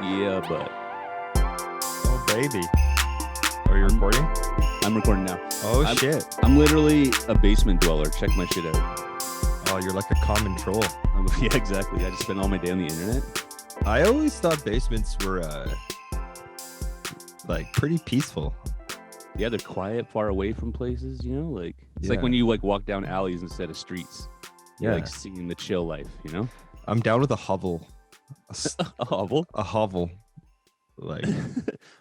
Yeah, but Oh, baby. Are you recording? I'm recording now. Oh, shit. I'm literally a basement dweller. Check my shit out. Oh, you're like a common troll. Yeah, exactly. I just spend all my day on the internet. I always thought basements were, like, pretty peaceful. Yeah, they're quiet, far away from places, you know? Like, it's like Yeah. when you, like, walk down alleys instead of streets. You're, Yeah. like, seeing the chill life, you know? I'm down with a hovel. A hovel? A hovel. Like,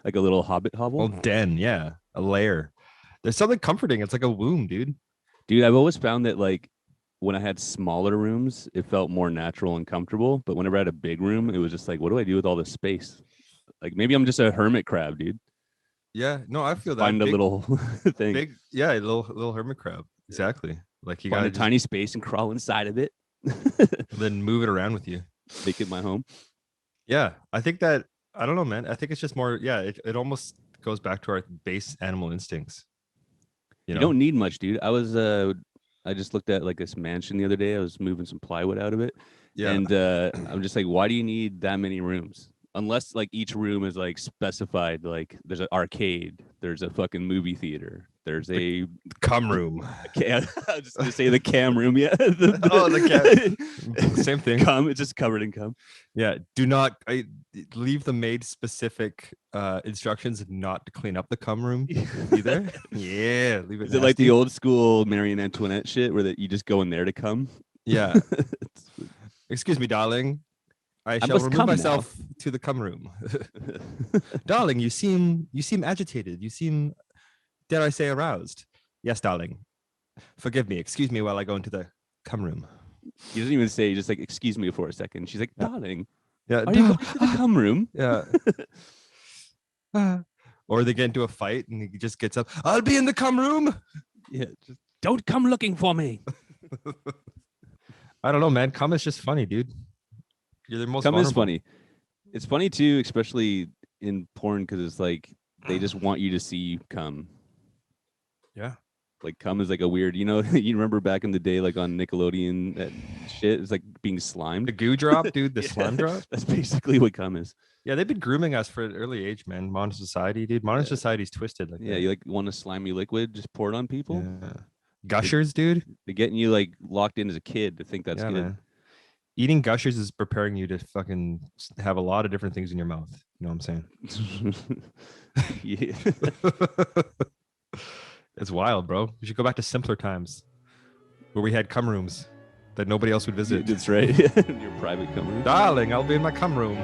Like a little hobbit hovel? well, den, yeah. A lair. There's something comforting. It's like a womb, dude. Dude, I've always found that, like, when I had smaller rooms, it felt more natural and comfortable. But whenever I had a big room, it was just like, what do I do with all this space? Like, maybe I'm just a hermit crab, dude. Yeah, no, I feel that. Find a little thing. Big, yeah, a little hermit crab. Exactly. Like you Find gotta a tiny space and crawl inside of it. then move it around with you. Make it my home. Yeah, I think that I don't know, man. I think it's just more. Yeah, it almost goes back to our base animal instincts. You know? don't need much, dude. I just looked at like this mansion the other day. I was moving some plywood out of it. Yeah, And I'm just like, why do you need that many rooms? Unless like each room is like specified, like there's an arcade, there's a fucking movie theater, there's a cum room. I was just gonna say the cam room, yeah. The cam. Same thing. Cum, it's just covered in cum. Yeah, do not leave the maid specific instructions not to clean up the cum room either. Yeah, leave it. Is it like the old school Marie and Antoinette shit where that you just go in there to cum? Yeah. Excuse me, darling. I shall must remove come myself to the cum room. Darling, you seem agitated. You seem, dare I say, aroused. Yes, darling. Forgive me. Excuse me while I go into the cum room. He doesn't even say, just like, excuse me for a second. She's like, darling, Yeah. are you going to the cum room? Yeah. Or they get into a fight and he just gets up. I'll be in the cum room. Yeah, just don't come looking for me. I don't know, man. Cum is just funny, dude. You're the most Cum is vulnerable. funny. It's funny too, especially in porn, because it's like they just want you to see cum. Yeah. Like cum is like a weird, you know, you remember back in the day, like on Nickelodeon, that shit is like being The slimed. goo drop, dude. The Yeah. slime drop. That's basically what cum is. Yeah, they've been grooming us for an early age, man. Modern society, dude. Modern society's twisted like Yeah, that. you like want a slimy liquid, just pour it on people. Yeah. Gushers, dude. They're getting you like locked in as a kid to think that's Yeah, good. man. Eating gushers is preparing you to fucking have a lot of different things in your mouth. You know what I'm saying? Yeah. It's wild, bro. We should go back to simpler times where we had cum rooms that nobody else would visit. That's right. Your private cum room. Darling, I'll be in my cum room.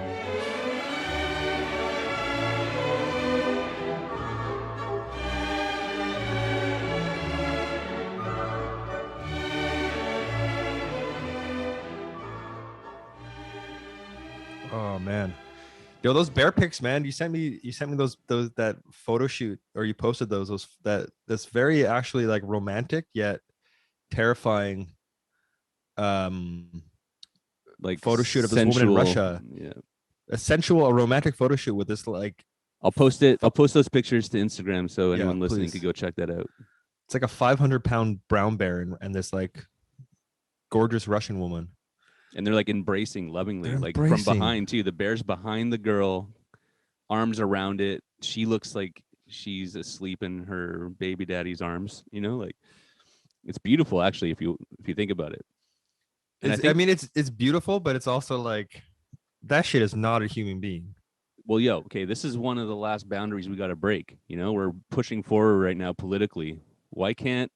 Oh man. Yo, those bear pics, man. You sent me those that photo shoot, or you posted that's very actually like romantic yet terrifying Like photo shoot of this woman in sensual. Russia. Yeah. A romantic photo shoot with this like I'll post it. I'll post those pictures to Instagram so Yeah, anyone listening please. could go check that out. it's like a 500-pound brown bear and this like gorgeous Russian woman. And they're like embracing lovingly, They're like embracing. from behind too. The bear's behind the girl, arms around it. She looks like she's asleep in her baby daddy's arms. You know, like it's beautiful actually if you think about it. And I mean, it's beautiful, but it's also like that shit is not a human being. Well, okay, this is one of the last boundaries we got to break. You know, we're pushing forward right now politically. Why can't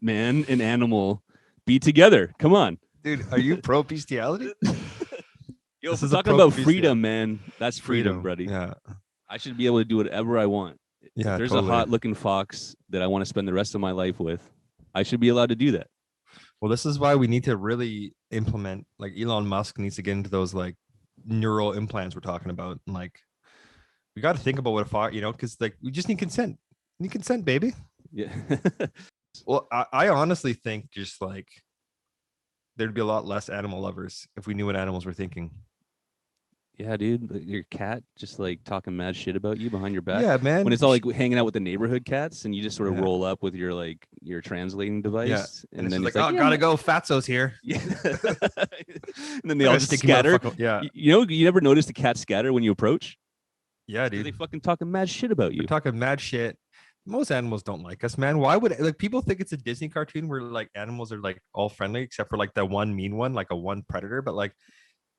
man and animal be together? Come on. Dude, are you pro bestiality? Yo, This we're is a talking about pro-bestiality. freedom, man. That's freedom, buddy. Yeah. I should be able to do whatever I want. Yeah. If there's totally. a hot looking fox that I want to spend the rest of my life with, I should be allowed to do that. Well, this is why we need to really implement, like Elon Musk needs to get into those like neural implants we're talking about. And like, we got to think about what a fox, because like we just need consent. We need consent, baby. Yeah. Well, I honestly think just like there'd be a lot less animal lovers if we knew what animals were thinking. Yeah, dude, your cat just like talking mad shit about you behind your back. Yeah, When man. it's all like hanging out with the neighborhood cats, and you just sort of Yeah. roll up with your like your translating Yeah. device, And and it's then just he's like, like, oh, "Yeah, gotta go. Fatso's here. yeah," and then they I all gotta just sticky scatter. motherfucker. Yeah. You know, you never notice the cats scatter when you approach Yeah, because dude. they fucking talking mad shit about They're you. talking mad shit. Most animals don't like us, man. Why would like people think it's a Disney cartoon where like animals are like all friendly except for like that one mean one, like a one predator, but like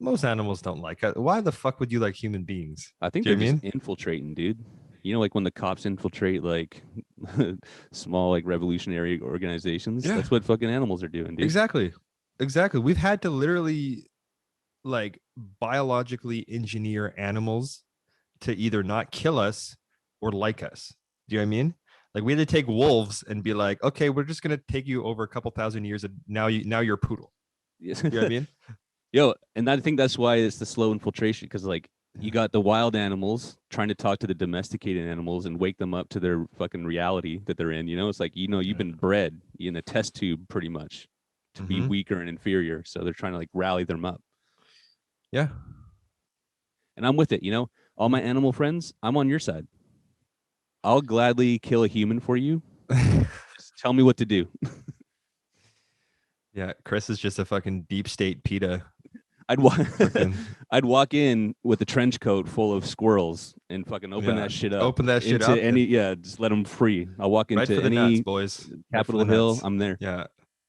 most animals don't like us. Why the fuck would you like human beings? I think Do you they're know what I just mean? infiltrating, dude. You know, like when the cops infiltrate like small like revolutionary organizations. Yeah, That's what fucking animals are doing, dude. exactly. Exactly. We've had to literally like biologically engineer animals to either not kill us or like us. Do you know what I mean? Like we had to take wolves and be like, okay, we're just gonna take you over a couple thousand years, and now you're a poodle. Yes. You know what I mean? Yo, and I think that's why it's the slow infiltration because like you got the wild animals trying to talk to the domesticated animals and wake them up to their fucking reality that they're in. You know, it's like you've been bred in a test tube pretty much to be Mm-hmm. weaker and inferior, so they're trying to like rally them up. Yeah. And I'm with it. You know, all my animal friends, I'm on your side. I'll gladly kill a human for you. Just tell me what to do. Yeah. Chris is just a fucking deep state PETA. I'd walk, Fucking I'd walk in with a trench coat full of squirrels and fucking open yeah. that shit up. Open that shit Into up. any, yeah, just let them free. I'll walk Right into for the nuts, any boys. Right for Capitol the Hill. nuts. I'm there. Yeah.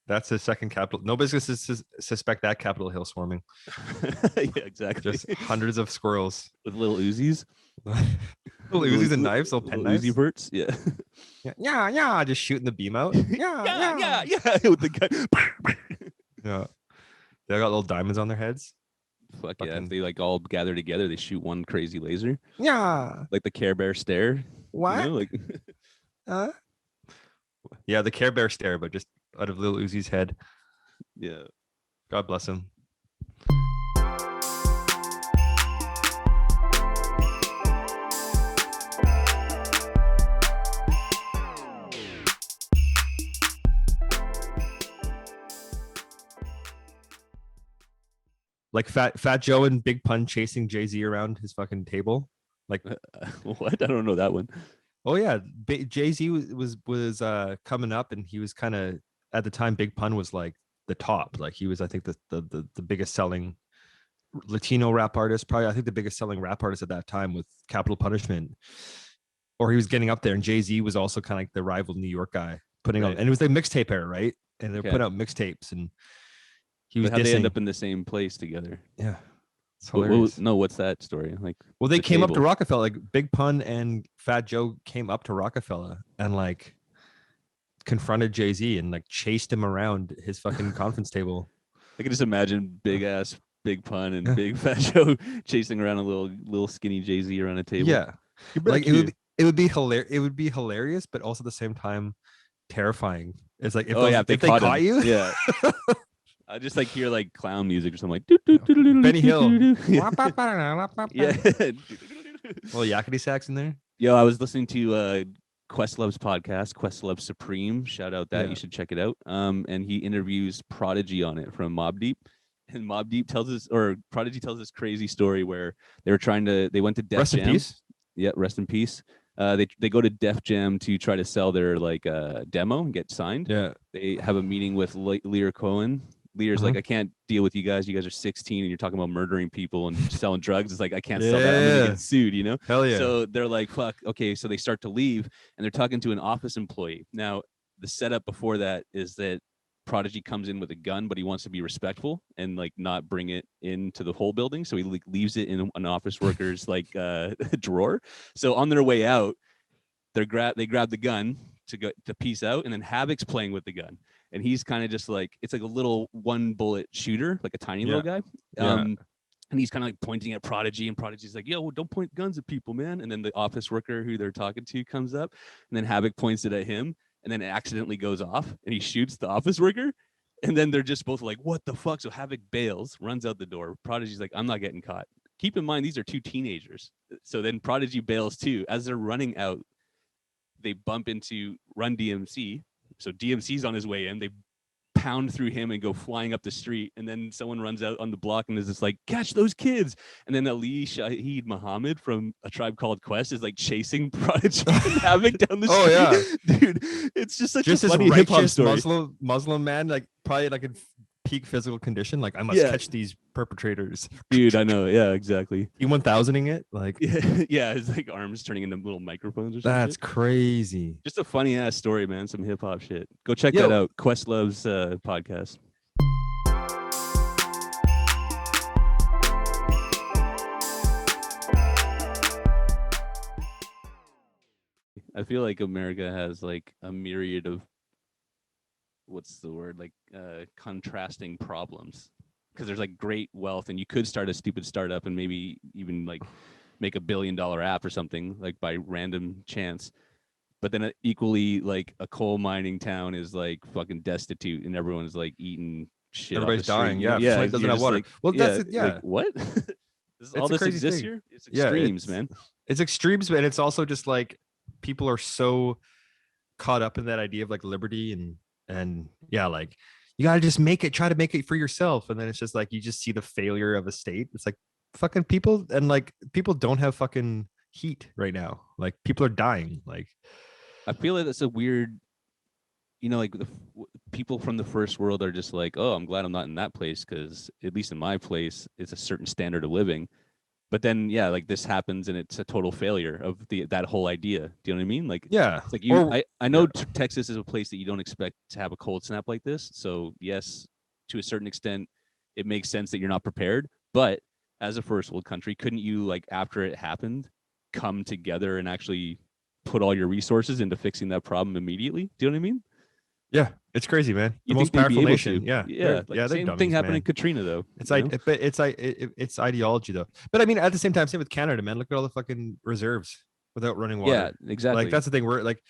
That's the second capital. Nobody's gonna suspect that Capitol Hill swarming. Yeah, exactly. Just hundreds of squirrels. With little Uzis, Little Uzis and knives, little pen little Uzi knives. verts. Yeah. Yeah, yeah, yeah. Just shooting the beam out. Yeah, Yeah, yeah, yeah. With the gun. yeah. They got little diamonds on their heads. Fuck yeah. If Fucking they like all gather together, they shoot one crazy laser. yeah. Like the Care Bear stare. What? You know, like Yeah, the Care Bear stare, but just out of little Uzi's head. yeah. God bless him. Like Fat Joe and Big Pun chasing Jay-Z around his fucking table. Like What? I don't know that one. oh yeah, Jay-Z was coming up, and he was kind of at the time Big Pun was like the top. Like he was, I think, the biggest selling Latino rap artist, probably I think the biggest selling rap artist at that time with Capital Punishment. Or he was getting up there, and Jay-Z was also kind of like the rival New York guy putting out, Right. and it was like mixtape era, right? And they're Okay. putting out mixtapes, and he was But how'd they end dissing. up in the same place together? Yeah, it's What, hilarious. no, what's that story? Like, Well, they the came up to table. Rockefeller. Like Big Pun and Fat Joe came up to Rockefeller and like confronted Jay-Z and like chased him around his fucking conference table. I can just imagine big ass Big Pun and Yeah. Big Fat Joe chasing around a little skinny Jay-Z around a table. Yeah, You're back like here. it would be hilarious. It would be hilarious, but also at the same time terrifying. It's like if Oh yeah, if they caught him. you, Yeah. I just like hear like clown music or something like Benny Hill. Yeah. Yeah. Little yakety sax in there. Yo, I was listening to Questlove's podcast, Questlove Supreme. Shout out that Yeah. you should check it out. And he interviews Prodigy on it from Mobb Deep. And Mobb Deep tells us, or Prodigy tells this crazy story where they went to Def Rest Jam. in peace. Yeah, rest in peace. They go to Def Jam to try to sell their like demo and get signed. Yeah. They have a meeting with Lear Cohen. Lear's like, I can't deal with you guys. You guys are 16 and you're talking about murdering people and selling drugs. It's like, I can't sell that. I'm gonna Yeah. get sued, you know? Hell yeah. So they're like, fuck, okay. So they start to leave and they're talking to an office employee. Now, the setup before that is that Prodigy comes in with a gun, but he wants to be respectful and like not bring it into the whole building. So he like leaves it in an office worker's like drawer. So on their way out, they grab the gun to go to peace out, and then Havoc's playing with the gun. And he's kind of just like, it's like a little one bullet shooter, like a tiny little guy. And he's kind of like pointing at Prodigy, and Prodigy's like, yo, don't point guns at people, man. And then the office worker who they're talking to comes up, and then Havoc points it at him, and then it accidentally goes off, and he shoots the office worker. And then they're just both like, what the fuck? So Havoc bails, runs out the door. Prodigy's like, I'm not getting caught. Keep in mind, these are two teenagers. So then Prodigy bails too. As they're running out, they bump into Run DMC. So DMC's on his way in. They pound through him and go flying up the street. And then someone runs out on the block and is just like, catch those kids. And then Ali Shaheed Muhammad from A Tribe Called Quest is like chasing Prodigy and Havoc down the street. Yeah. Dude, it's just such Just a this funny hip hop righteous story. Muslim man, like probably like in peak physical condition. Like I must catch these perpetrators. Dude, I know. Yeah, exactly. E1000ing it. Like yeah, his like arms turning into little microphones or something. That's crazy. Just a funny ass story, man. Some hip hop shit. Go check that out. Questlove's podcast. I feel like America has like a myriad of contrasting problems, because there's like great wealth and you could start a stupid startup and maybe even like make $1 billion app or something like by random chance. But then equally like a coal mining town is like fucking destitute and everyone's like eating shit. Everybody's dying. Yeah. It doesn't have water. Like, well, that's it. Yeah. Like, what? All this exists here? It's extremes, man. It's extremes, but it's also just like people are so caught up in that idea of like liberty and yeah, like you gotta just try to make it for yourself, and then it's just like you just see the failure of a state. It's like fucking people, and like people don't have fucking heat right now. Like people are dying. Like I feel like that's a weird, like people from the first world are just like, oh, I'm glad I'm not in that place, because at least in my place it's a certain standard of living. But then, yeah, like this happens and it's a total failure of that whole idea. Do you know what I mean? Like, yeah, it's like I know Texas is a place that you don't expect to have a cold snap like this. So yes, to a certain extent, it makes sense that you're not prepared. But as a first world country, couldn't you, like, after it happened, come together and actually put all your resources into fixing that problem immediately? Do you know what I mean? Yeah, it's crazy, man. The most powerful nation. Yeah. Same thing happened in Katrina, though. It's ideology, though. But I mean, at the same time, same with Canada, man. Look at all the fucking reserves without running water. Yeah, exactly. Like that's the thing. We're like,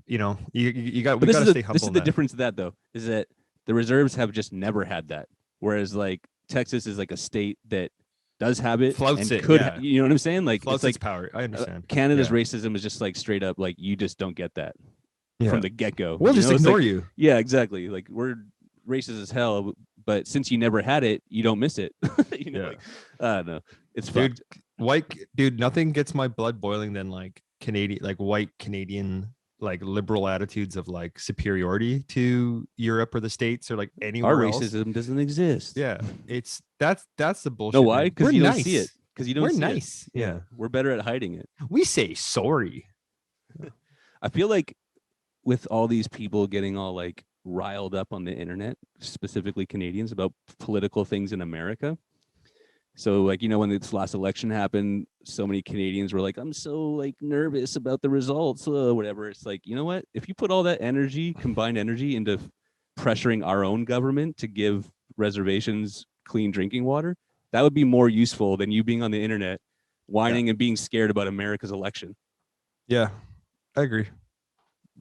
you got. We got to stay humble. This is the difference of that, though, is that the reserves have just never had that, whereas like Texas is like a state that does have it, floats and it. Could yeah. You know what I'm saying? Like floats it's like power. I understand. Canada's racism is just like straight up like you just don't get that. From the get-go. We'll just ignore you. Yeah, exactly. Like we're racist as hell, but since you never had it, you don't miss it. Like, I don't know. It's fucked. Nothing gets my blood boiling than like Canadian, like white Canadian, like liberal attitudes of like superiority to Europe or the States or like anywhere else. Our racism doesn't exist. Yeah, that's the bullshit. No, why? Because you don't see it. Because you don't. We're see nice. It. Yeah, we're better at hiding it. We say sorry. I feel like with all these people getting all like riled up on the internet, specifically Canadians, about political things in America. So like, when this last election happened, so many Canadians were like, I'm so like nervous about the results, whatever. It's like, you know what? If you put all that combined energy into pressuring our own government to give reservations clean drinking water, that would be more useful than you being on the internet whining and being scared about America's election. Yeah, I agree.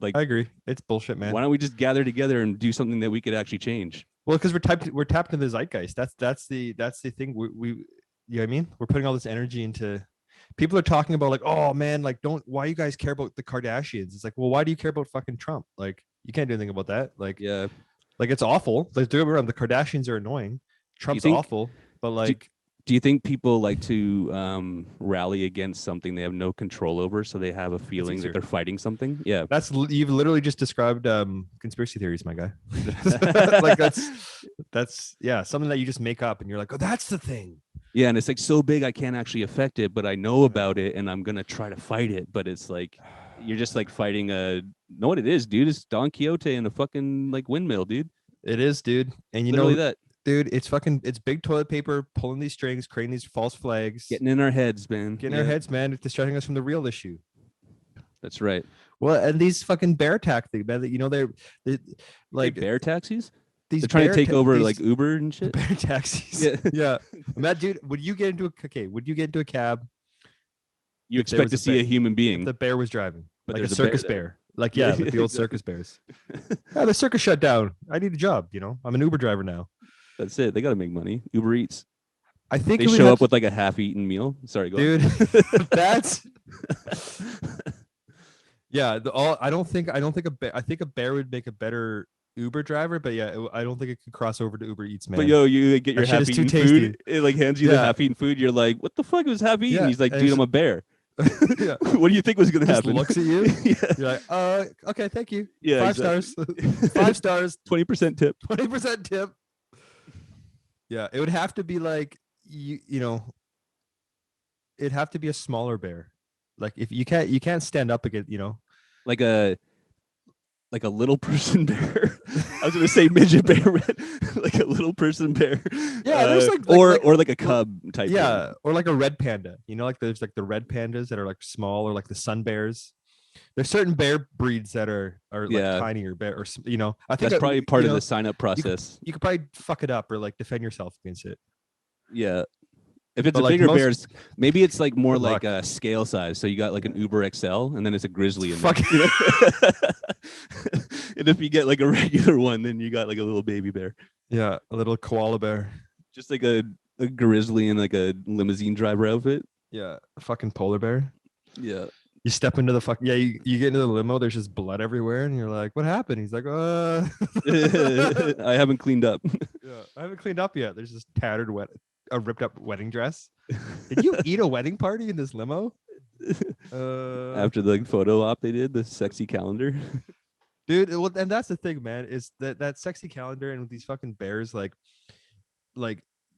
Like, I agree. It's bullshit, man. Why don't we just gather together and do something that we could actually change? Well, because we're tapped into the zeitgeist. That's the thing. We you know what I mean? We're putting all this energy into. People are talking about like, oh man, like why you guys care about the Kardashians? It's like, well, why do you care about fucking Trump? Like, you can't do anything about that. Like, yeah, like it's awful. Like, do it around. The Kardashians are annoying. Trump's awful, but like. Do you think people like to rally against something they have no control over, so they have a feeling that they're fighting something? Yeah, you've literally just described conspiracy theories, my guy. Like that's something that you just make up, and you're like, oh, that's the thing. Yeah, and it's like so big I can't actually affect it, but I know about it, and I'm gonna try to fight it. But it's like you're just like fighting know what it is, dude? It's Don Quixote in a fucking like windmill, dude. It is, dude, and you literally know that. Dude, it's big toilet paper, pulling these strings, creating these false flags. Getting in our heads, man. Our heads, man. It's distracting us from the real issue. That's right. Well, and these fucking bear taxis, man, they're like bear taxis? They're trying to take over like Uber and shit? Bear taxis. Yeah. Matt, dude, would you get into a cab? You expect to see a human being. If the bear was driving. But like a circus bear. Like, like the old circus bears. The circus shut down. I need a job, I'm an Uber driver now. That's it. They got to make money. Uber Eats. I think they show up with like a half-eaten meal. Sorry, go dude. That's yeah. I think a bear would make a better Uber driver, but yeah, I don't think it could cross over to Uber Eats, man. But yo, you like, get your That shit is too half-eaten tasty. food. It like hands you the Yeah. half-eaten food. You're like, what the fuck was half-eaten? Yeah, He's like, and dude, it's I'm a bear. yeah. What do you think was gonna Just happen? looks at you. Yeah, You're like, okay, thank you. yeah, 5 exactly. stars. 5 stars. 20% tip. 20% tip. Yeah, it would have to be like you know, it'd have to be a smaller bear. Like if you can't stand up against, you know. Like a little person bear. I was gonna say midget bear, like a little person bear. Yeah, there's or like a cub type. Yeah, thing. or like a red panda. You know, like there's like the red pandas that are like small, or like the sun bears. There's certain bear breeds that are like tinier bear, or you know. I think that's probably part of know, the sign up process. You could probably fuck it up or like defend yourself against it. Yeah. If it's But a like bigger most- bear, maybe it's like more Good like luck. a scale size. So you got like an Uber XL, and then it's a grizzly in there. Fuck. You know? And if you get like a regular one, then you got like a little baby bear. Yeah, a little koala bear. Just like a grizzly in like a limousine driver outfit. Yeah, a fucking polar bear. Yeah. You step into the fuck. Yeah, you get into the limo. There's just blood everywhere, and you're like, "What happened?" He's like, I haven't cleaned up. Yeah, I haven't cleaned up yet. There's this tattered a ripped up wedding dress. Did you eat a wedding party in this limo? After the photo op they did, the sexy calendar. Dude, well, and that's the thing, man, is that sexy calendar and with these fucking bears, like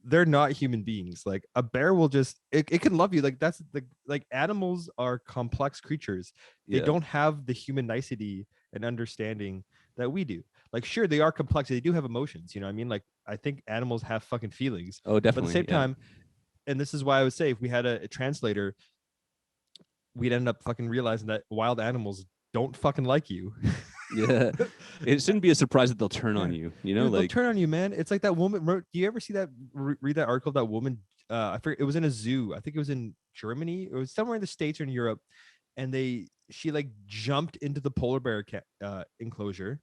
they're not human beings. Like a bear will just it can love you. Like that's the like animals are complex creatures. They Yeah. don't have the human nicety and understanding that we do. Like sure, they are complex. They do have emotions, you know what I mean? Like I think animals have fucking feelings. Oh, definitely. But at the same time, and this is why I would say if we had a translator, we'd end up fucking realizing that wild animals don't fucking like you. Yeah, it shouldn't be a surprise that they'll turn on you. You know, Dude, they'll like turn on you, man. It's like that woman. Do you ever see that? Read that article of that woman. I forget. It was in a zoo. I think it was in Germany. It was somewhere in the States or in Europe, and she like jumped into the polar bear enclosure.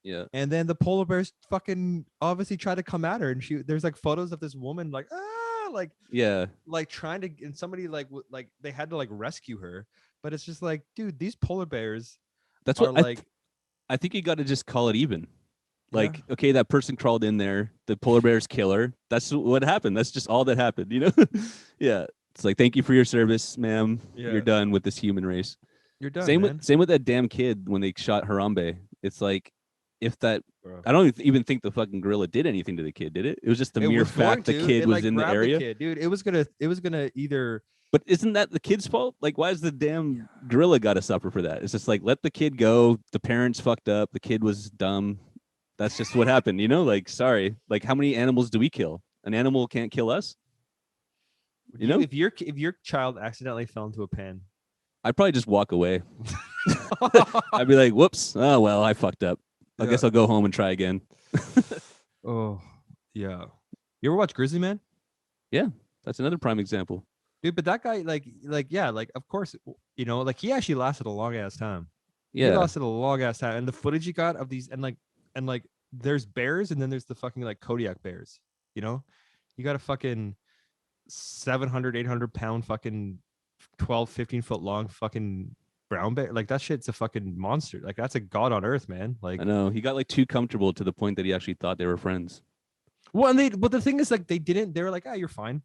Yeah. And then the polar bears fucking obviously tried to come at her, and there's like photos of this woman like like trying to, and somebody like they had to like rescue her, but it's just like, dude, these polar bears. That's what I think you got to just call it even. Like, okay, that person crawled in there, the polar bear's killer. That's what happened. That's just all that happened, you know? Yeah. It's like, thank you for your service, ma'am. Yeah. You're done with this human race. You're done. Same with that damn kid when they shot Harambe. It's like, if that, Bro. I don't even think the fucking gorilla did anything to the kid, did it? It was just the mere fact the kid was in the area. Dude, it was gonna either. But isn't that the kid's fault? Like, why is the damn gorilla got to suffer for that? It's just like, let the kid go. The parents fucked up. The kid was dumb. That's just what happened, you know? Like, sorry. Like, how many animals do we kill? An animal can't kill us. You know, if your child accidentally fell into a pan, I'd probably just walk away. I'd be like, whoops. Oh, well, I fucked up. I guess I'll go home and try again. Oh, yeah. You ever watch Grizzly Man? Yeah, that's another prime example. Dude, but that guy, like, of course, you know, like he actually lasted a long ass time. Yeah, he lasted a long ass time, and the footage you got of these, and like, there's bears, and then there's the fucking like Kodiak bears. You know, you got a fucking 700, 800 pound fucking 12, 15 foot long fucking brown bear. Like that shit's a fucking monster. Like that's a god on earth, man. Like I know he got like too comfortable to the point that he actually thought they were friends. Well, but the thing is, like, they were like, you're fine.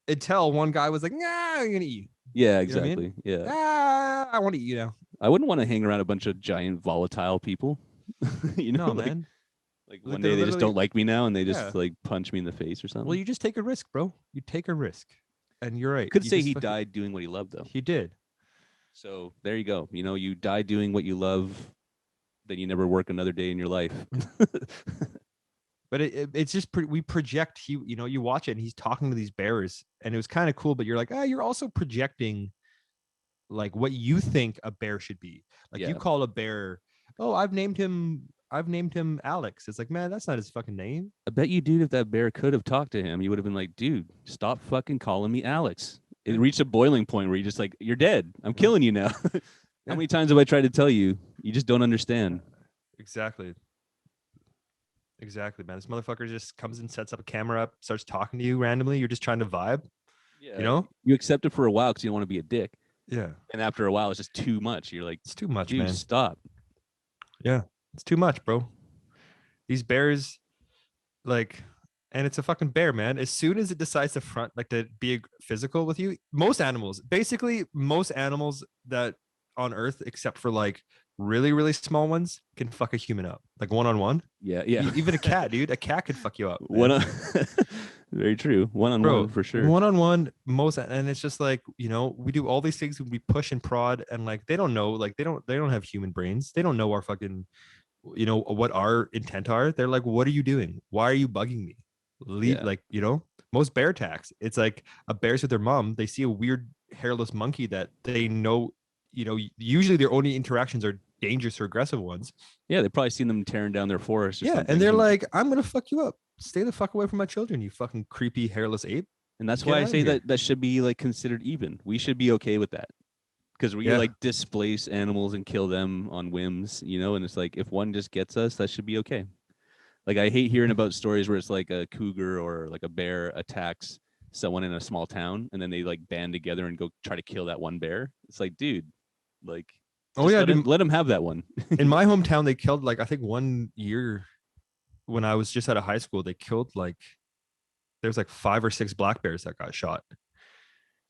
Until one guy was like, nah, I'm gonna eat. Yeah, exactly. You know what I mean? Yeah. I want to eat you now. I wouldn't want to hang around a bunch of giant volatile people. You know, No, like, man. Like one day they just don't like me now and they just like punch me in the face or something. Well, you just take a risk, bro. You take a risk. And you're right. Could say he died doing what he loved, though. He did. So there you go. You know, you die doing what you love, then you never work another day in your life. But it's just we project. You watch it and he's talking to these bears, and it was kind of cool. But you're like, you're also projecting, like what you think a bear should be. Like you call a bear, I've named him Alex. It's like, man, that's not his fucking name. I bet you, dude, if that bear could have talked to him, you would have been like, dude, stop fucking calling me Alex. It reached a boiling point where you're just like, you're dead. I'm killing you now. How many times have I tried to tell you? You just don't understand. Exactly, man. This motherfucker just comes and sets up a camera up, starts talking to you randomly. You're just trying to vibe. Yeah. You know? You accept it for a while because you don't want to be a dick. Yeah. And after a while, it's just too much. You're like, it's too much, dude, man. Stop. Yeah. It's too much, bro. These bears, like, and it's a fucking bear, man. As soon as it decides to front, like to be physical with you, basically most animals that on Earth, except for like really, really small ones, can fuck a human up, like one on one. Yeah, yeah. Even a cat, dude. A cat could fuck you up, One man. on, very true. One on Bro, one for sure. one on one, and it's just like, we do all these things, we push and prod, and like they don't know, like they don't have human brains. They don't know our fucking, what our intent are. They're like, what are you doing? Why are you bugging me? Leave, Yeah. like, most bear attacks, it's like a bear's with their mom, they see a weird hairless monkey that they know, usually their only interactions are dangerous or aggressive ones. Yeah, they've probably seen them tearing down their forest or Yeah, something. and they're like, I'm gonna fuck you up. Stay the fuck away from my children, you fucking creepy hairless ape. and that's Get why I out of say here. that should be like considered even. We should be okay with that. Because we Yeah. like displace animals and kill them on whims, and it's like if one just gets us, that should be okay. Like I hate hearing about stories where it's like a cougar or like a bear attacks someone in a small town and then they like band together and go try to kill that one bear. It's like, dude, like Oh yeah, let him have that one. in my hometown they killed, like, I think one year when I was just out of high school, they killed, like, there's like 5 or 6 black bears that got shot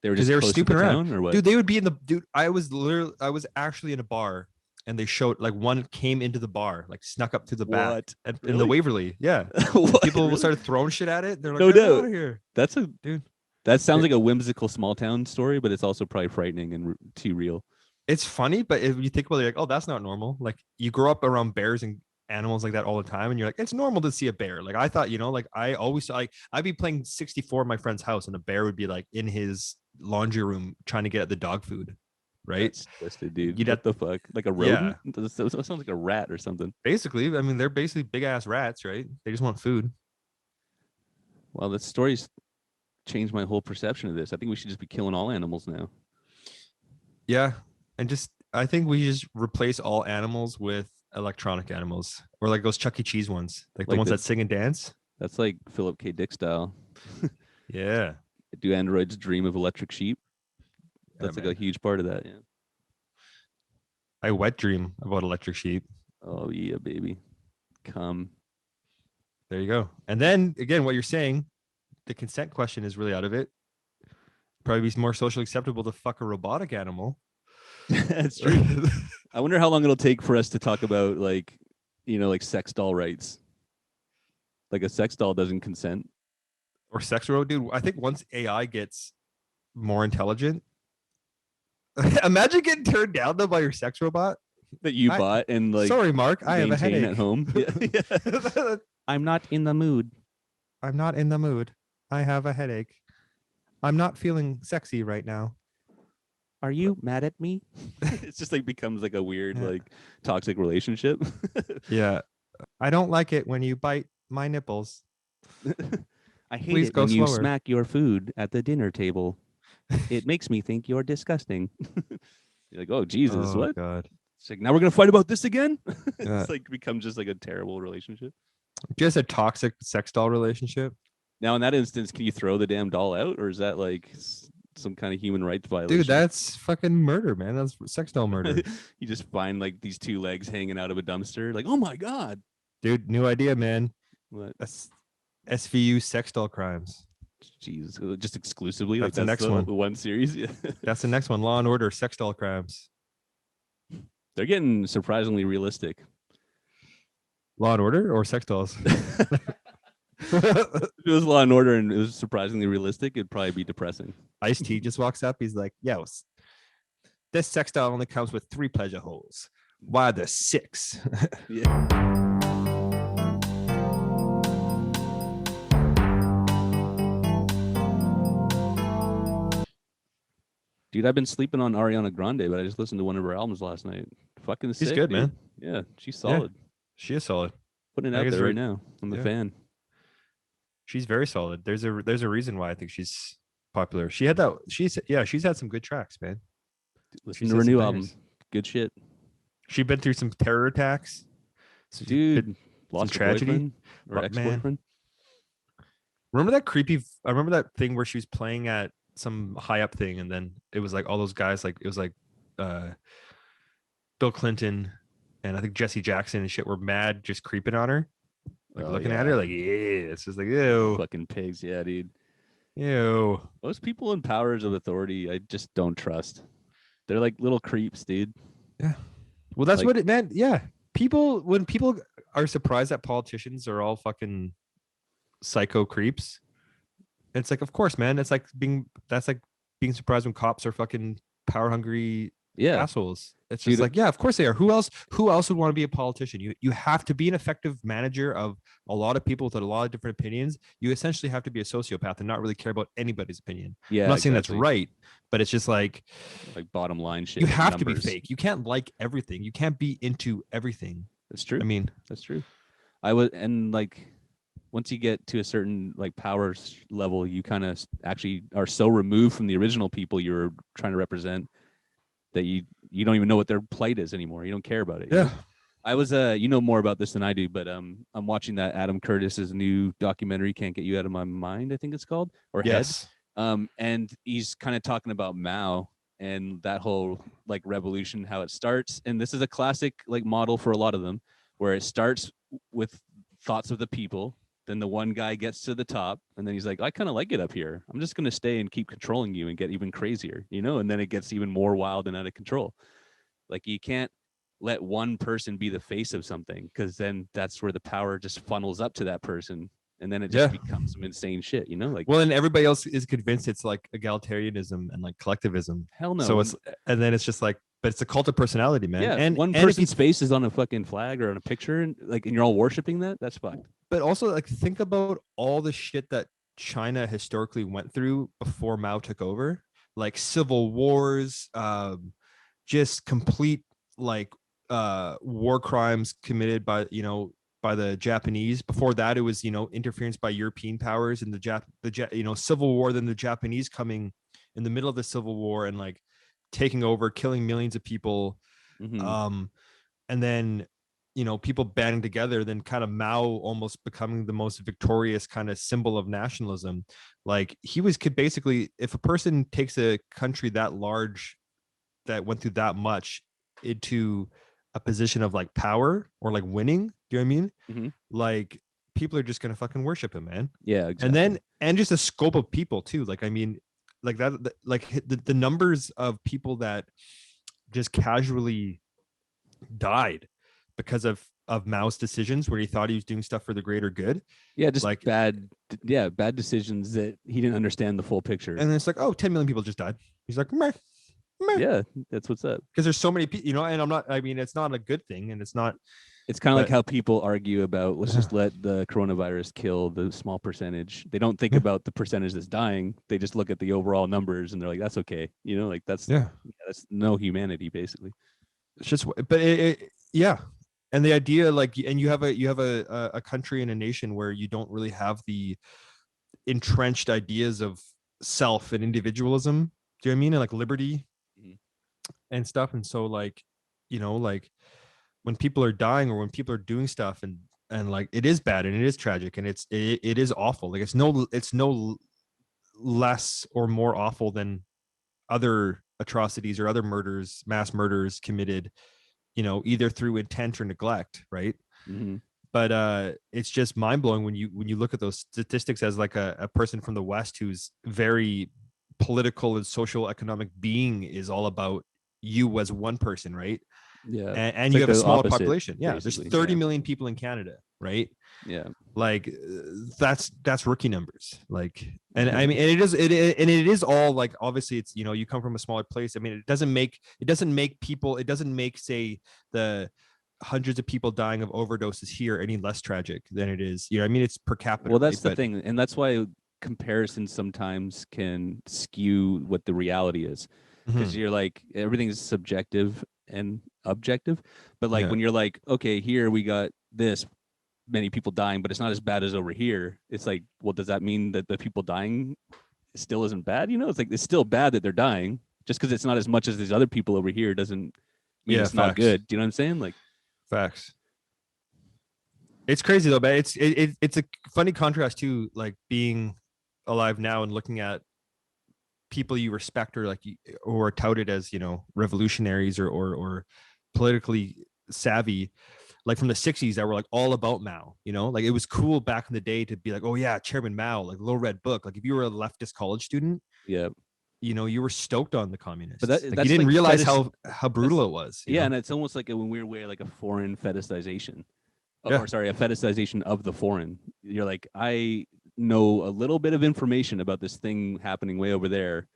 They were because just they were close to the snooping around. town or what? Dude, they would be in the dude. I was actually in a bar, and they showed, like, one came into the bar, like snuck up to the back What? in the Really? Waverly. Yeah, What? people Really? started throwing shit at it. They're like, No "Get out doubt. of here, That's a dude." that sounds It- like a whimsical small town story, but it's also probably frightening and too real. It's funny, but if you think about it, you're like, oh, that's not normal. Like, you grow up around bears and animals like that all the time, and you're like, it's normal to see a bear. Like, I thought, like, I always, like, I'd be playing 64 at my friend's house, and a bear would be like in his laundry room trying to get at the dog food, right? That's twisted, dude. You'd What have, the fuck? Like a yeah, rodent? That sounds like a rat or something. basically. I mean, they're basically big ass rats, right? They just want food. Well, the story's changed my whole perception of this. I think we should just be killing all animals now. Yeah, and just, I think we just replace all animals with electronic animals, or like those Chuck E. Cheese ones, like the Like ones the that sing and dance. That's like Philip K. Dick style. Yeah, Do androids dream of electric sheep? yeah, That's like man. a huge part of that. Yeah. I wet dream about electric sheep. Oh yeah, baby. Come. There you go. And then again, what you're saying, the consent question is really out of it. Probably be more socially acceptable to fuck a robotic animal. That's true. I wonder how long it'll take for us to talk about like sex doll rights. Like a sex doll doesn't consent. Or sex robot, dude. I think once AI gets more intelligent, imagine getting turned down though by your sex robot. That you I- bought and like Sorry, Mark, I have a maintain headache. at home. Yeah. I'm not in the mood. I'm not in the mood. I have a headache. I'm not feeling sexy right now. Are you mad at me? It's just like becomes like a weird Yeah. like toxic relationship. Yeah. I don't like it when you bite my nipples. I hate Please it go when you slower. smack your food at the dinner table. It makes me think you're disgusting. You're like, oh Jesus, Oh what? God. It's like now we're gonna fight about this again. Yeah. It's like becomes just like a terrible relationship. Just a toxic sex doll relationship. Now in that instance, can you throw the damn doll out, or is that like some kind of human rights violation? Dude, that's fucking murder, man. That's sex doll murder. You just find like these 2 legs hanging out of a dumpster. Like, oh my god. Dude, new idea, man. What? That's SVU sex doll crimes. Jesus, just exclusively. That's the like next one. The one series. Yeah. That's the next one. Law and Order sex doll crimes. They're getting surprisingly realistic. Law and Order or sex dolls? If it was Law and Order and it was surprisingly realistic, it'd probably be depressing. Ice-T just walks up. He's like, yo, this sex doll only comes with 3 pleasure holes. Why the 6? Yeah. Dude, I've been sleeping on Ariana Grande, but I just listened to one of her albums last night. Fucking sick. She's good, dude. man. Yeah, she's solid. She is solid. Putting it I out guess there we're- right now. I'm a yeah. fan. She's very solid. There's a reason why I think she's popular. She's had some good tracks, man. Listen She's to her had some new bangers. album. Good shit. She's been through some terror attacks. So she's Dude, been- lost a tragedy. boyfriend or Man. ex-boyfriend. remember that creepy? I remember that thing where she was playing at some high up thing, and then it was like all those guys, like it was like Bill Clinton, and I think Jesse Jackson and shit were mad, just creeping on her, like Oh looking at yeah, her, like yeah, it's just like ew, fucking pigs. Yeah, dude. ew. Most people in powers of authority, I just don't trust. They're like little creeps, dude. Yeah. Well, that's Like, what it meant. Yeah. When people are surprised that politicians are all fucking psycho creeps, it's like, of course, man. That's like being surprised when cops are fucking power hungry yeah, assholes. It's just dude. like, yeah, of course they are. Who else would want to be a politician? You have to be an effective manager of a lot of people with a lot of different opinions. You essentially have to be a sociopath and not really care about anybody's opinion. I'm Yeah, not saying that's exactly. right, but it's just like Like bottom line you shit, like have to be numbers. fake. You can't like everything. You can't be into everything. That's I true. mean, That's true. I would, and like once you get to a certain like power level, you kind of actually are so removed from the original people you're trying to represent that you don't even know what their plight is anymore. You don't care about it. You yeah. know. I was you know more about this than I do, but I'm watching that Adam Curtis's new documentary, "Can't Get You Out of My Mind," I think it's called, or Head. Yes. And he's kind of talking about Mao and that whole like revolution, how it starts. And this is a classic like model for a lot of them, where it starts with thoughts of the people. Then the one guy gets to the top, and then he's like, "I kind of like it up here. I'm just gonna stay and keep controlling you and get even crazier, you know." And then it gets even more wild and out of control. Like you can't let one person be the face of something, because then that's where the power just funnels up to that person, and then it just Yeah. becomes some insane shit, you know? Like Well, and everybody else is convinced it's like egalitarianism and like collectivism. hell So no. it's and then it's just like, but it's a cult of personality, man. Yeah, And one if you person's face is on a fucking flag or on a picture, and like, and you're all worshiping that. That's fucked. but also like think about all the shit that China historically went through before Mao took over, like civil wars, just complete like war crimes committed by by the Japanese. Before that, it was interference by European powers and civil war. Then the Japanese coming in the middle of the civil war and like taking over, killing millions of people. Mm-hmm. Um, and then people banding together, then kind of Mao almost becoming the most victorious kind of symbol of nationalism. Like could basically, if a person takes a country that large that went through that much into a position of like power or like winning, do you know what I mean? Mm-hmm. Like people are just gonna fucking worship him, man. Yeah, And exactly. then just the scope of people too. Like I mean, like that, like the numbers of people that just casually died because of Mao's decisions where he thought he was doing stuff for the greater good. Yeah, just Like, bad decisions that he didn't understand the full picture. and it's like, oh, 10 million people just died. He's like, meh, meh. Yeah, that's what's up. Because there's so many people, and I mean, it's not a good thing and it's not, It's kind of like but how people argue about let's just let the coronavirus kill the small percentage. They don't think about the percentage that's dying. They just look at the overall numbers and they're like, that's okay. You know, like yeah, that's no humanity basically. it's just, but yeah. And the idea, like, and you have a country and a nation where you don't really have the entrenched ideas of self and individualism. Do you know what I mean? And like liberty Mm-hmm. and stuff. And so like, like when people are dying or when people are doing stuff and like it is bad and it is tragic and it is awful. Like it's no less or more awful than other atrocities or other murders, mass murders committed, either through intent or neglect, right? Mm-hmm. But it's just mind blowing when you look at those statistics as like a person from the West who's very political and social economic being is all about you as one person, right? Yeah, And it's you like have a the smaller opposite, population. Yeah, there's basically. 30 Yeah, million people in Canada, right? yeah. Like that's rookie numbers. Like, and I mean, and it is all like obviously it's you come from a smaller place. I mean, it doesn't make say the hundreds of people dying of overdoses here any less tragic than it is. I mean, it's per capita. Well, that's Right? the But thing, and that's why comparisons sometimes can skew what the reality is, because mhm, you're like everything's subjective and objective. But like yeah, when you're like, okay, here we got this many people dying, but it's not as bad as over here. It's like, well, does that mean that the people dying still isn't bad? You know, it's like it's still bad that they're dying. Just because it's not as much as these other people over here doesn't mean yeah, it's not facts, good. Do you know what I'm saying? Like, facts. It's crazy though, but it's a funny contrast to like being alive now and looking at people you respect or like or touted as revolutionaries or politically savvy, like from the 60s, that were like all about Mao, you know, like it was cool back in the day to be like, oh yeah, Chairman Mao, like Little Red Book. Like if you were a leftist college student, Yeah. you know, you were stoked on the But communists. Like you that's didn't like realize fetish. how brutal it was. You Yeah, know? and it's almost like a weird way, like a foreign fetishization, Yeah. or sorry, a fetishization of the foreign. You're like, I know a little bit of information about this thing happening way over there,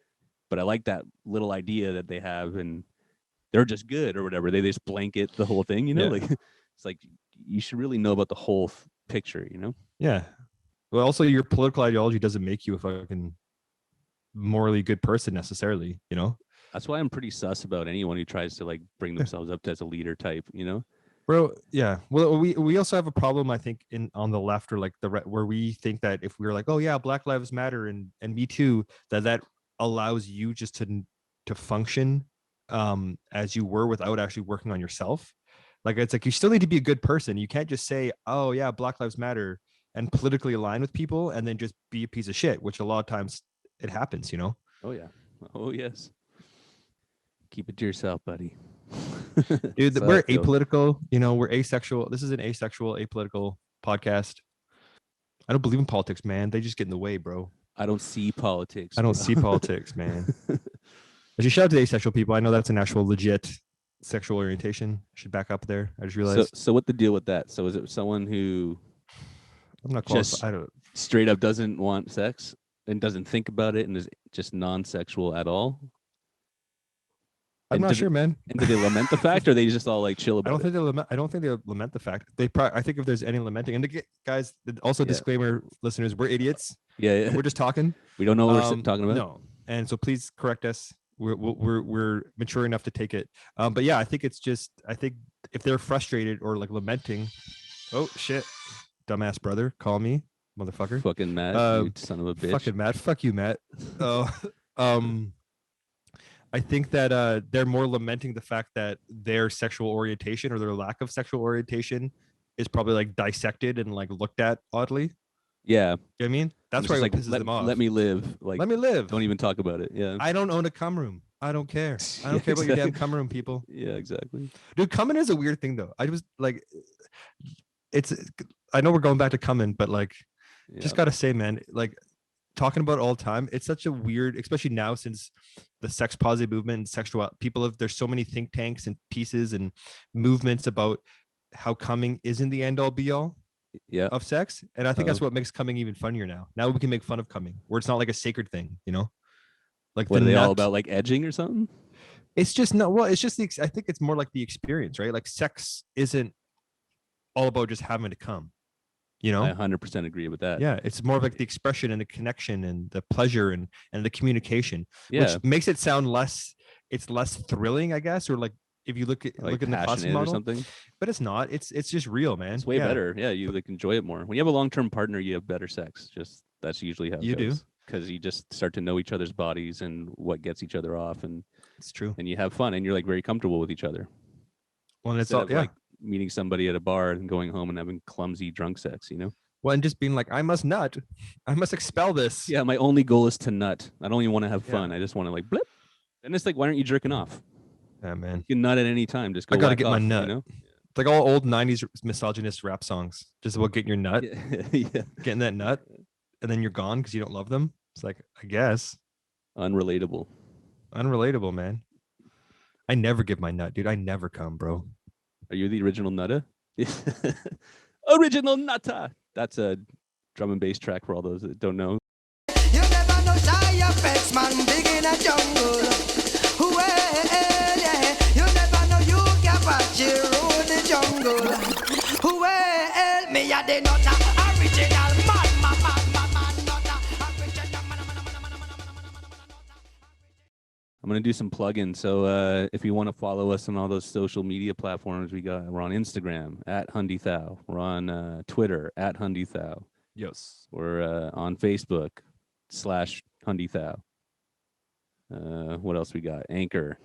but I like that little idea that they have, and they're just good or whatever. They just blanket the whole thing, you know. Yeah. Like it's like you should really know about the whole picture, you know. Yeah. Well, also your political ideology doesn't make you a fucking morally good person necessarily, you know. That's why I'm pretty sus about anyone who tries to like bring themselves up as a leader type, you know. Bro, yeah. Well, we also have a problem, I think, in on the left, or like where we think that if we're like, oh yeah, Black Lives Matter and Me Too, that allows you just to function as you were without actually working on yourself. Like it's like you still need to be a good person. You can't just say, oh yeah, Black Lives Matter and politically align with people and then just be a piece of shit, which a lot of times it happens, you know. Oh yeah. Oh yes. Keep it to yourself, buddy. Dude, we're apolitical, you know, we're asexual. This is an asexual, apolitical podcast. I don't believe in politics, man. They just get in the way, bro. I don't see politics. I don't see politics, man. I should shout out to the asexual people. I know that's an actual legit sexual orientation. I should back up there. I just realized. So what the deal with that? So is it someone who I'm not close. I don't straight up doesn't want sex and doesn't think about it and is just non-sexual at all? I'm not sure, man. And do they lament the fact, or they just all like chill about it? I don't think they lament the fact. I think if there's any lamenting, and guys, also disclaimer, listeners, we're idiots. Yeah. We're just talking. We don't know what we're talking about. No, and so please correct us. We're mature enough to take it. But yeah, I think if they're frustrated or like lamenting, oh shit, dumbass brother, call me, motherfucker. Fucking Matt, you son of a bitch. Fucking Matt, fuck you, Matt. I think that they're more lamenting the fact that their sexual orientation or their lack of sexual orientation is probably like dissected and like looked at oddly. Yeah. You know what I mean? That's why it pisses them off. Let me live. Like, let me live. Don't even talk about it. Yeah. I don't own a cum room. I don't care. I don't care about your damn cum room, people. Yeah, exactly. Dude, coming is a weird thing though. I was like, I know we're going back to coming, but like, just gotta say, man, like talking about it all the time, it's such a weird, especially now since the sex positive movement and sexual there's so many think tanks and pieces and movements about how coming isn't the end all be all of sex. And I think that's what makes coming even funnier now. Now we can make fun of coming where it's not like a sacred thing, you know? Like what are they all about, like edging or something? It's just no, well, it's just I think it's more like the experience, right? Like sex isn't all about just having to come. You know, I 100% agree with that. Yeah, it's more of like the expression and the connection and the pleasure and the communication, which makes it sound less thrilling, I guess, or like if you look at in the classic model, or something. But it's not. It's just real, man. It's way better. Yeah, you like enjoy it more when you have a long-term partner. You have better sex. Just that's usually how it goes. Do because you just start to know each other's bodies and what gets each other off, and it's true. And you have fun, and you're like very comfortable with each other. Well, and it's all like meeting somebody at a bar and going home and having clumsy drunk sex, you know? Well, and just being like, I must nut. I must expel this. Yeah, my only goal is to nut. I don't even want to have fun. I just want to like blip. And it's like, why aren't you jerking off? Yeah, man. You can nut at any time. Just go. I gotta get my nut. You know? It's like all old 90s misogynist rap songs. Just about getting your nut. Yeah. Getting that nut. And then you're gone because you don't love them. It's like, I guess. Unrelatable, man. I never give my nut, dude. I never come, bro. Are you the original nutter? Original nutter. That's a drum and bass track for all those that don't know. You never know shy effects, man, big in a jungle. Well, yeah. You never know you can patch through the jungle. Well, me a the nutter, original man. I'm going to do some plugins. So if you want to follow us on all those social media platforms, we're on Instagram at Hundy Thou. We're on Twitter at Hundy Thou. Yes. We're on Facebook /Hundy Thou. What else we got? Anchor.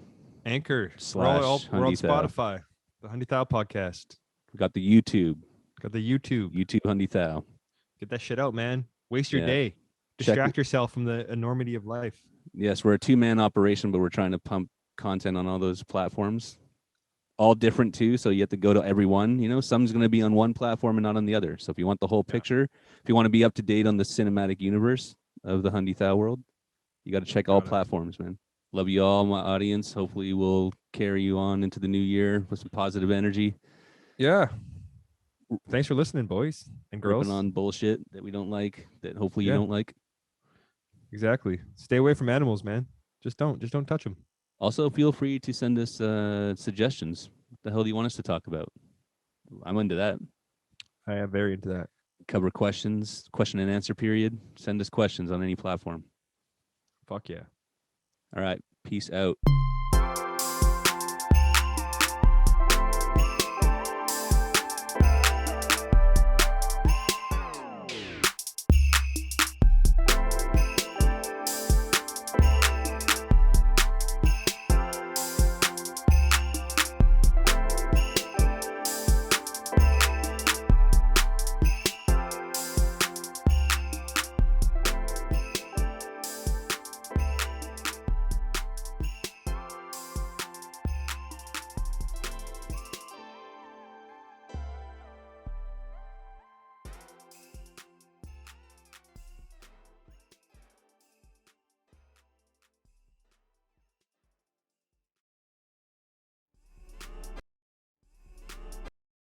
We're on Spotify. The Hundy Thou Podcast. We got the YouTube. YouTube Hundy Thou. Get that shit out, man. Waste your day. Distract yourself from the enormity of life. Yes, we're a 2-man operation, but we're trying to pump content on all those platforms. all different too. So you have to go to every one. You know, some's going to be on one platform and not on the other. So if you want the whole picture, if you want to be up to date on the cinematic universe of the Hundy Thou world, you got to check all Got it. platforms, man. Love you all, my audience. Hopefully, we'll carry you on into the new year with some positive energy. Yeah. Thanks for listening, boys and girls. Ripping on bullshit that we don't like, that hopefully you Yeah. don't like. Exactly. Stay away from animals, man. Just don't touch them. Also, feel free to send us suggestions. What the hell do you want us to talk about? I'm into that. I am very into that. Cover questions, question and answer period. Send us questions on any platform. Fuck yeah. All right. Peace out.